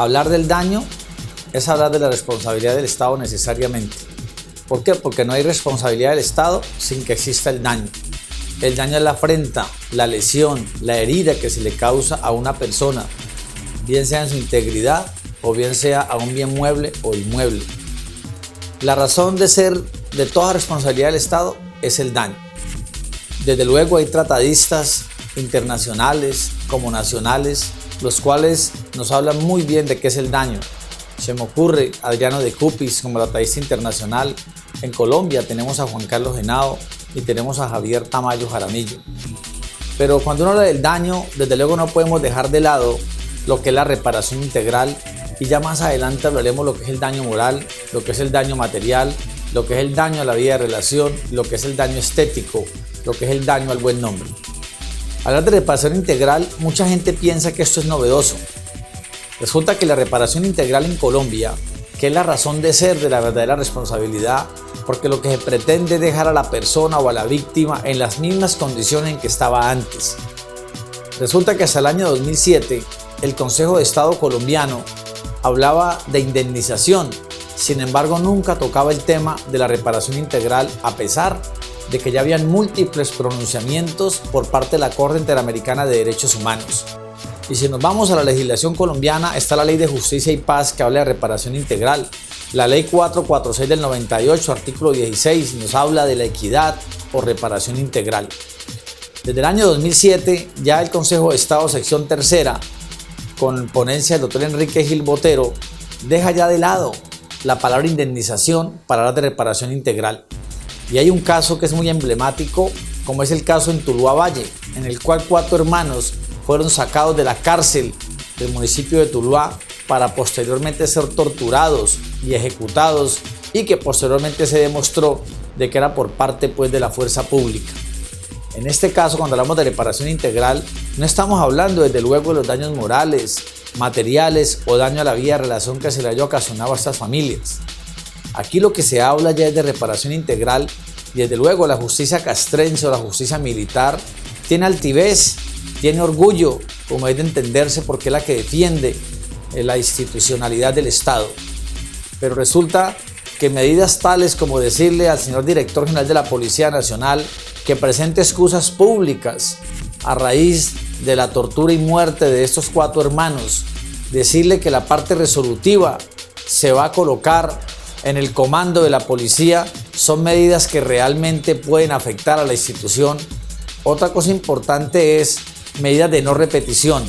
hablar del daño es hablar de la responsabilidad del Estado necesariamente. ¿Por qué? Porque no hay responsabilidad del Estado sin que exista el daño. El daño es la afrenta, la lesión, la herida que se le causa a una persona, bien sea en su integridad o bien sea a un bien mueble o inmueble. La razón de ser de toda responsabilidad del Estado es el daño. Desde luego hay tratadistas internacionales como nacionales, los cuales nos hablan muy bien de qué es el daño. Se me ocurre Adriano de Cupis como tratadista internacional. En Colombia tenemos a Juan Carlos Henao y tenemos a Javier Tamayo Jaramillo. Pero cuando uno habla del daño, desde luego no podemos dejar de lado lo que es la reparación integral, y ya más adelante hablaremos lo que es el daño moral, lo que es el daño material, lo que es el daño a la vida de relación, lo que es el daño estético, lo que es el daño al buen nombre. Hablar de reparación integral, mucha gente piensa que esto es novedoso. Resulta que la reparación integral en Colombia, que es la razón de ser de la verdadera responsabilidad, porque lo que se pretende es dejar a la persona o a la víctima en las mismas condiciones en que estaba antes. Resulta que hasta el año 2007, el Consejo de Estado colombiano hablaba de indemnización, sin embargo nunca tocaba el tema de la reparación integral, a pesar de que ya habían múltiples pronunciamientos por parte de la Corte Interamericana de Derechos Humanos. Y si nos vamos a la legislación colombiana, está la Ley de Justicia y Paz, que habla de reparación integral. La Ley 446 del 98, artículo 16, nos habla de la equidad o reparación integral. Desde el año 2007, ya el Consejo de Estado, sección tercera, con ponencia del doctor Enrique Gil Botero, deja ya de lado la palabra indemnización para hablar de reparación integral. Y hay un caso que es muy emblemático, como es el caso en Tuluá Valle, en el cual 4 hermanos fueron sacados de la cárcel del municipio de Tuluá para posteriormente ser torturados y ejecutados, y que posteriormente se demostró de que era por parte de la fuerza pública. En este caso, cuando hablamos de reparación integral, no estamos hablando desde luego de los daños morales, materiales o daño a la vida de relación que se le haya ocasionado a estas familias. Aquí lo que se habla ya es de reparación integral, y desde luego la justicia castrense o la justicia militar tiene altivez, tiene orgullo, como es de entenderse, porque es la que defiende la institucionalidad del Estado. Pero resulta que medidas tales como decirle al señor director general de la Policía Nacional que presente excusas públicas a raíz de la tortura y muerte de estos 4 hermanos, decirle que la parte resolutiva se va a colocar en el comando de la policía, son medidas que realmente pueden afectar a la institución. Otra cosa importante es medidas de no repetición.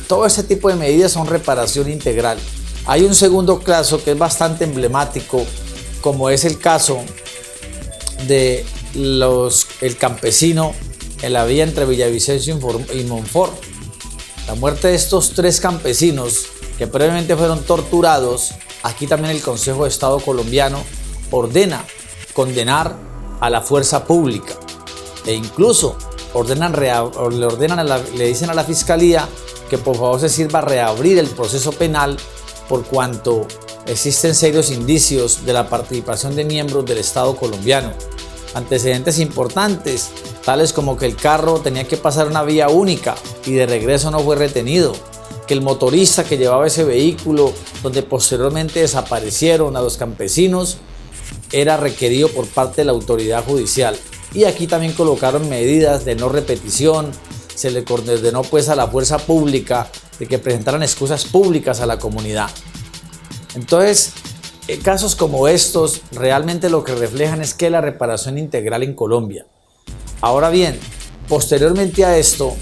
Todo ese tipo de medidas son reparación integral. Hay un segundo caso que es bastante emblemático, como es el caso de el campesino en la vía entre Villavicencio y Monfort. La muerte de estos 3 campesinos que previamente fueron torturados. Aquí también el Consejo de Estado colombiano ordena condenar a la fuerza pública, e incluso le dicen a la Fiscalía que por favor se sirva a reabrir el proceso penal, por cuanto existen serios indicios de la participación de miembros del Estado colombiano. Antecedentes importantes, tales como que el carro tenía que pasar una vía única y de regreso no fue retenido, que el motorista que llevaba ese vehículo, donde posteriormente desaparecieron a los campesinos, era requerido por parte de la autoridad judicial. Y aquí también colocaron medidas de no repetición, se le ordenó a la fuerza pública de que presentaran excusas públicas a la comunidad. Entonces, casos como estos realmente lo que reflejan es que la reparación integral en Colombia. Ahora bien, posteriormente a esto,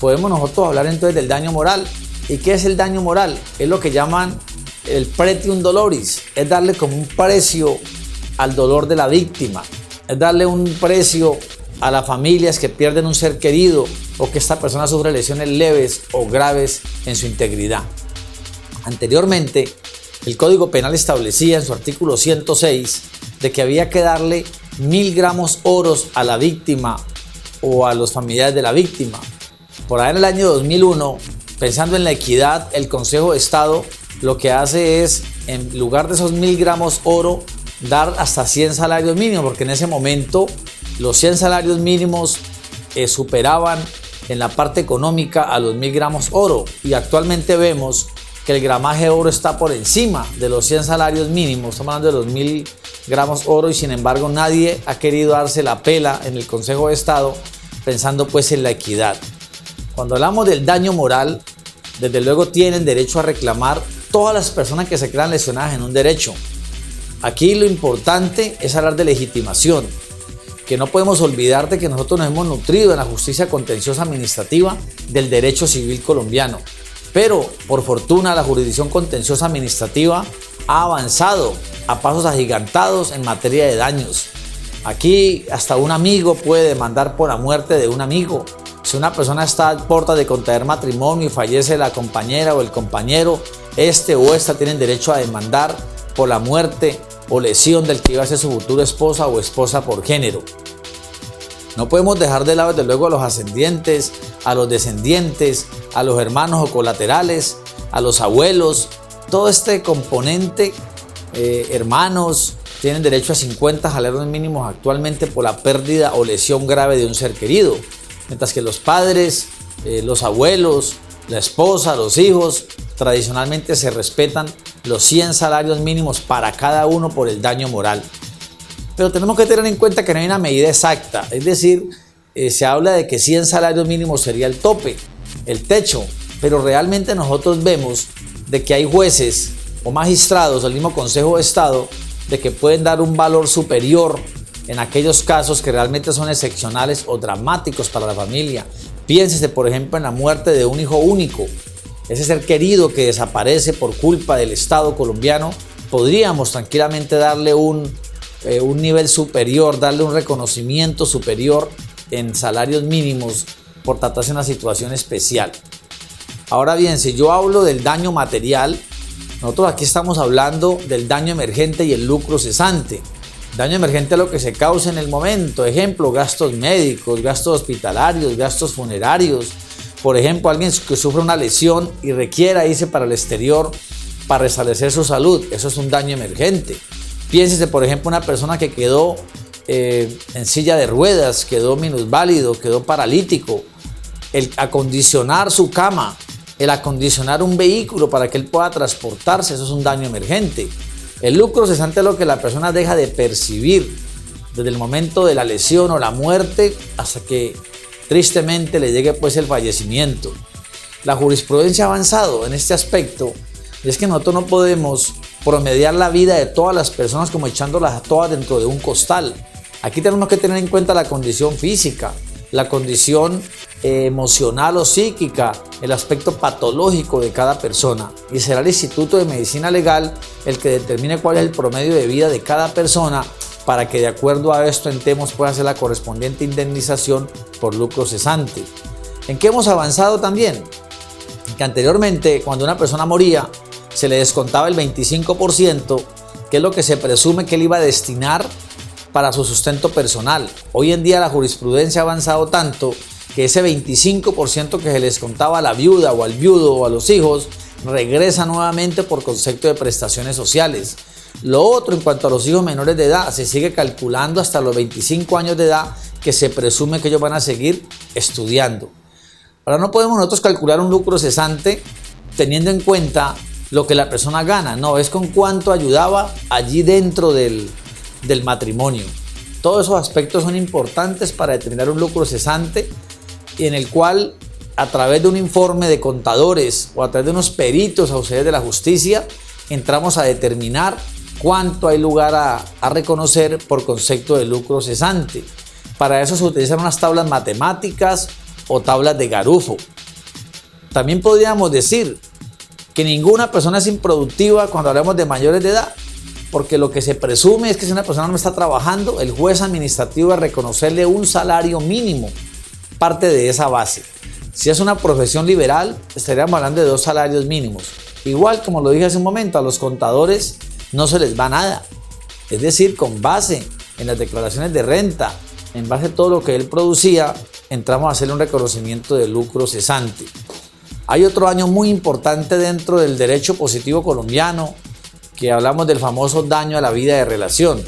podemos nosotros hablar entonces del daño moral. ¿Y qué es el daño moral? Es lo que llaman el pretium doloris, es darle como un precio al dolor de la víctima, es darle un precio a las familias que pierden un ser querido o que esta persona sufre lesiones leves o graves en su integridad. Anteriormente, el Código Penal establecía en su artículo 106 de que había que darle 1000 gramos oros a la víctima o a los familiares de la víctima. Por ahí en el año 2001, pensando en la equidad, el Consejo de Estado lo que hace es, en lugar de esos 1000 gramos oro, dar hasta 100 salarios mínimos, porque en ese momento los 100 salarios mínimos superaban en la parte económica a los 1000 gramos oro, y actualmente vemos que el gramaje de oro está por encima de los 100 salarios mínimos, estamos hablando de los 1000 gramos oro, y sin embargo nadie ha querido darse la pela en el Consejo de Estado pensando pues en la equidad. Cuando hablamos del daño moral, desde luego tienen derecho a reclamar todas las personas que se crean lesionadas en un derecho. Aquí lo importante es hablar de legitimación, que no podemos olvidar de que nosotros nos hemos nutrido en la justicia contenciosa administrativa del derecho civil colombiano. Pero, por fortuna, la jurisdicción contenciosa administrativa ha avanzado a pasos agigantados en materia de daños. Aquí hasta un amigo puede demandar por la muerte de un amigo. Si una persona está a puertas de contraer matrimonio y fallece la compañera o el compañero, este o esta tienen derecho a demandar por la muerte o lesión del que iba a ser su futura esposa o esposa por género. No podemos dejar de lado desde luego a los ascendientes, a los descendientes, a los hermanos o colaterales, a los abuelos. Todo este componente, hermanos, tienen derecho a 50 salarios mínimos actualmente por la pérdida o lesión grave de un ser querido. Mientras que los padres, los abuelos, la esposa, los hijos, tradicionalmente se respetan los 100 salarios mínimos para cada uno por el daño moral. Pero tenemos que tener en cuenta que no hay una medida exacta, es decir, se habla de que 100 salarios mínimos sería el tope, el techo, pero realmente nosotros vemos de que hay jueces o magistrados del mismo Consejo de Estado de que pueden dar un valor superior en aquellos casos que realmente son excepcionales o dramáticos para la familia. Piénsese, por ejemplo, en la muerte de un hijo único, ese ser querido que desaparece por culpa del Estado colombiano. Podríamos tranquilamente darle un nivel superior, darle un reconocimiento superior en salarios mínimos por tratarse de una situación especial. Ahora bien, si yo hablo del daño material, nosotros aquí estamos hablando del daño emergente y el lucro cesante. Daño emergente es lo que se causa en el momento, ejemplo, gastos médicos, gastos hospitalarios, gastos funerarios. Por ejemplo, alguien que sufre una lesión y requiera irse para el exterior para restablecer su salud, eso es un daño emergente. Piénsese, por ejemplo, una persona que quedó en silla de ruedas, quedó minusválido, quedó paralítico. El acondicionar su cama, el acondicionar un vehículo para que él pueda transportarse, eso es un daño emergente. El lucro cesante es lo que la persona deja de percibir desde el momento de la lesión o la muerte hasta que tristemente le llegue pues el fallecimiento. La jurisprudencia ha avanzado en este aspecto, y es que nosotros no podemos promediar la vida de todas las personas como echándolas a todas dentro de un costal. Aquí tenemos que tener en cuenta la condición física, la condición emocional o psíquica, el aspecto patológico de cada persona, y será el Instituto de Medicina Legal el que determine cuál es el promedio de vida de cada persona para que de acuerdo a esto Entemos pueda hacer la correspondiente indemnización por lucro cesante. ¿En qué hemos avanzado también? Que anteriormente, cuando una persona moría, se le descontaba el 25%, que es lo que se presume que él iba a destinar para su sustento personal. Hoy en día la jurisprudencia ha avanzado tanto que ese 25% que se les contaba a la viuda o al viudo o a los hijos regresa nuevamente por concepto de prestaciones sociales. Lo otro, en cuanto a los hijos menores de edad, se sigue calculando hasta los 25 años de edad que se presume que ellos van a seguir estudiando. Ahora no podemos nosotros calcular un lucro cesante teniendo en cuenta lo que la persona gana, no, es con cuánto ayudaba allí dentro del matrimonio. Todos esos aspectos son importantes para determinar un lucro cesante, y en el cual a través de un informe de contadores o a través de unos peritos auxiliares de la justicia entramos a determinar cuánto hay lugar a reconocer por concepto de lucro cesante. Para eso se utilizan unas tablas matemáticas o tablas de Garufo. También podríamos decir que ninguna persona es improductiva cuando hablamos de mayores de edad, porque lo que se presume es que si una persona no está trabajando, el juez administrativo va a reconocerle un salario mínimo, parte de esa base. Si es una profesión liberal, estaríamos hablando de 2 salarios mínimos. Igual, como lo dije hace un momento, a los contadores no se les va nada. Es decir, con base en las declaraciones de renta, en base a todo lo que él producía, entramos a hacerle un reconocimiento de lucro cesante. Hay otro daño muy importante dentro del derecho positivo colombiano, que hablamos del famoso daño a la vida de relación.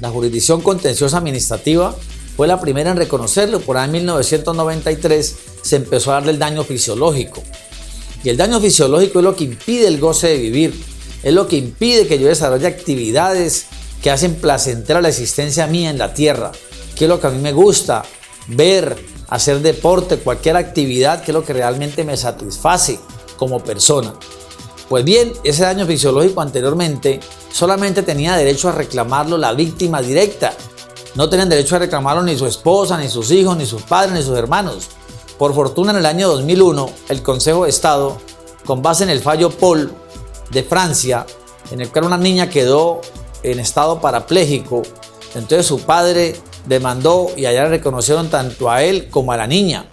La jurisdicción contenciosa administrativa fue la primera en reconocerlo. Por ahí en 1993 se empezó a darle el daño fisiológico. Y el daño fisiológico es lo que impide el goce de vivir, es lo que impide que yo desarrolle actividades que hacen placentera la existencia mía en la tierra, que es lo que a mí me gusta, ver, hacer deporte, cualquier actividad que es lo que realmente me satisface como persona. Pues bien, ese daño fisiológico anteriormente solamente tenía derecho a reclamarlo la víctima directa. No tenían derecho a reclamarlo ni su esposa, ni sus hijos, ni sus padres, ni sus hermanos. Por fortuna, en el año 2001, el Consejo de Estado, con base en el fallo Paul de Francia, en el cual una niña quedó en estado parapléjico, entonces su padre demandó y allá le reconocieron tanto a él como a la niña.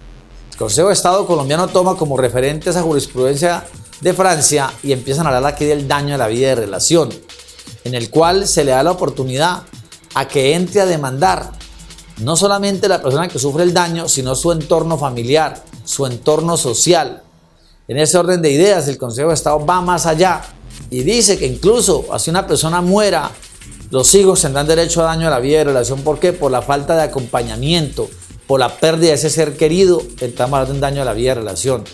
El Consejo de Estado colombiano toma como referente esa jurisprudencia de Francia y empiezan a hablar aquí del daño a la vida de relación, en el cual se le da la oportunidad a que entre a demandar no solamente la persona que sufre el daño, sino su entorno familiar, su entorno social. En ese orden de ideas, el Consejo de Estado va más allá y dice que incluso si una persona muera, los hijos tendrán derecho a daño a la vida de relación. ¿Por qué? Por la falta de acompañamiento, por la pérdida de ese ser querido, estamos hablando de un daño a la vida de relación.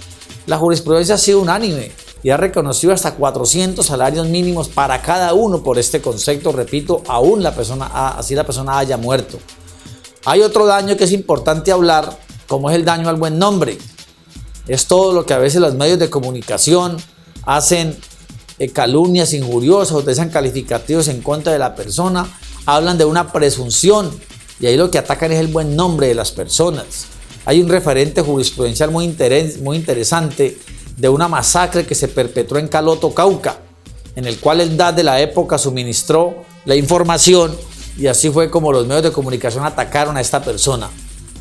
La jurisprudencia ha sido unánime y ha reconocido hasta 400 salarios mínimos para cada uno por este concepto, repito, aún así la persona haya muerto. Hay otro daño que es importante hablar, como es el daño al buen nombre. Es todo lo que a veces los medios de comunicación hacen calumnias injuriosas, utilizan calificativos en contra de la persona, hablan de una presunción y ahí lo que atacan es el buen nombre de las personas. Hay un referente jurisprudencial muy interesante de una masacre que se perpetró en Caloto, Cauca, en el cual el DAS de la época suministró la información y así fue como los medios de comunicación atacaron a esta persona.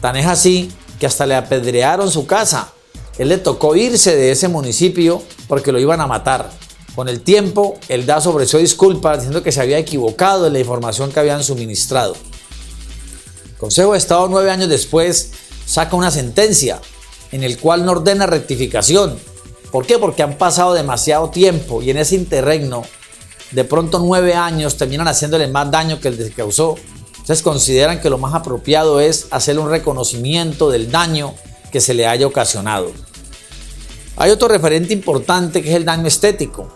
Tan es así que hasta le apedrearon su casa. Él le tocó irse de ese municipio porque lo iban a matar. Con el tiempo, el DAS ofreció disculpas diciendo que se había equivocado en la información que habían suministrado. El Consejo de Estado 9 años después saca una sentencia en el cual no ordena rectificación. ¿Por qué? Porque han pasado demasiado tiempo y en ese interregno, de pronto 9 años terminan haciéndole más daño que el que causó. Entonces consideran que lo más apropiado es hacerle un reconocimiento del daño que se le haya ocasionado. Hay otro referente importante que es el daño estético,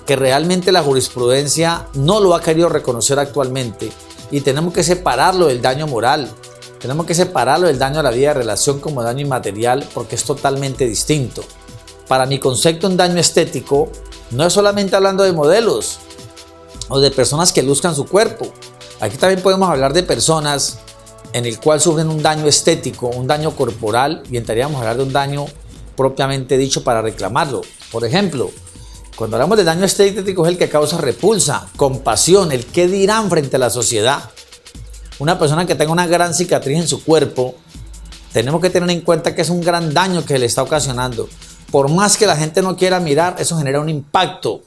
que realmente la jurisprudencia no lo ha querido reconocer actualmente y tenemos que separarlo del daño moral. Tenemos que separarlo del daño a la vida de relación como daño inmaterial porque es totalmente distinto. Para mi concepto, un daño estético no es solamente hablando de modelos o de personas que luzcan su cuerpo. Aquí también podemos hablar de personas en el cual sufren un daño estético, un daño corporal y entraríamos a hablar de un daño propiamente dicho para reclamarlo. Por ejemplo, cuando hablamos de daño estético es el que causa repulsa, compasión, el qué dirán frente a la sociedad. Una persona que tenga una gran cicatriz en su cuerpo, tenemos que tener en cuenta que es un gran daño que le está ocasionando. Por más que la gente no quiera mirar, eso genera un impacto.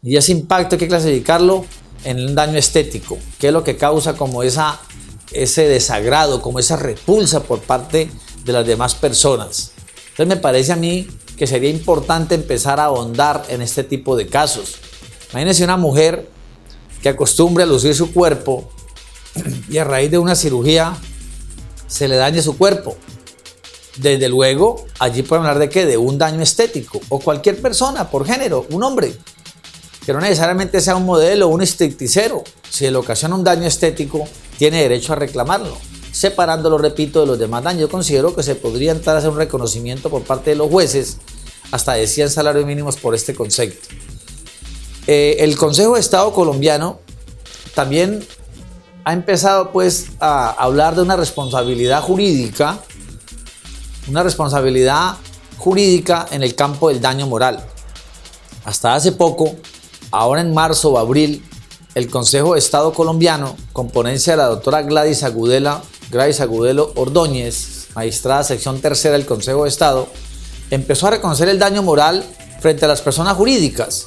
Y ese impacto hay que clasificarlo en un daño estético, que es lo que causa como ese desagrado, como esa repulsa por parte de las demás personas. Entonces me parece a mí que sería importante empezar a ahondar en este tipo de casos. Imagínense una mujer que acostumbre a lucir su cuerpo y a raíz de una cirugía se le dañe su cuerpo. Desde luego, allí pueden hablar de ¿qué? De un daño estético. O cualquier persona, por género, un hombre, que no necesariamente sea un modelo o un stripteasero. Si le ocasiona un daño estético, tiene derecho a reclamarlo, separándolo, repito, de los demás daños. Yo considero que se podría entrar a hacer un reconocimiento por parte de los jueces hasta de 100 salarios mínimos por este concepto. El Consejo de Estado colombiano también ha empezado pues a hablar de una responsabilidad jurídica en el campo del daño moral. Hasta hace poco, ahora en marzo o abril, el Consejo de Estado colombiano, con ponencia de la doctora Gladys Agudelo Ordóñez, magistrada sección tercera del Consejo de Estado, empezó a reconocer el daño moral frente a las personas jurídicas.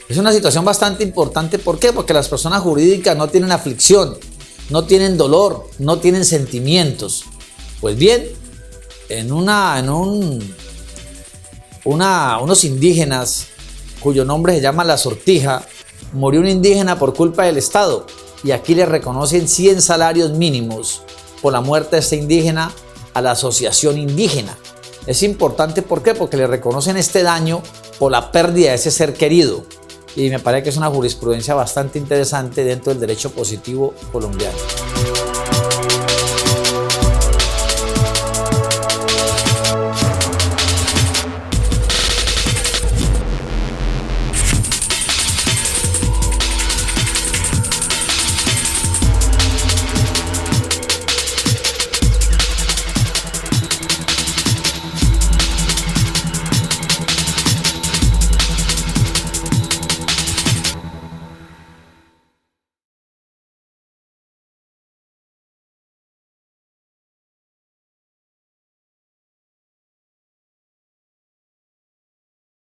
Es una situación bastante importante. ¿Por qué? Porque las personas jurídicas no tienen aflicción, no tienen dolor, no tienen sentimientos. Pues bien, unos indígenas cuyo nombre se llama La Sortija, murió un indígena por culpa del Estado y aquí le reconocen 100 salarios mínimos por la muerte de este indígena a la asociación indígena. Es importante, ¿por qué? Porque le reconocen este daño por la pérdida de ese ser querido. Y me parece que es una jurisprudencia bastante interesante dentro del derecho positivo colombiano.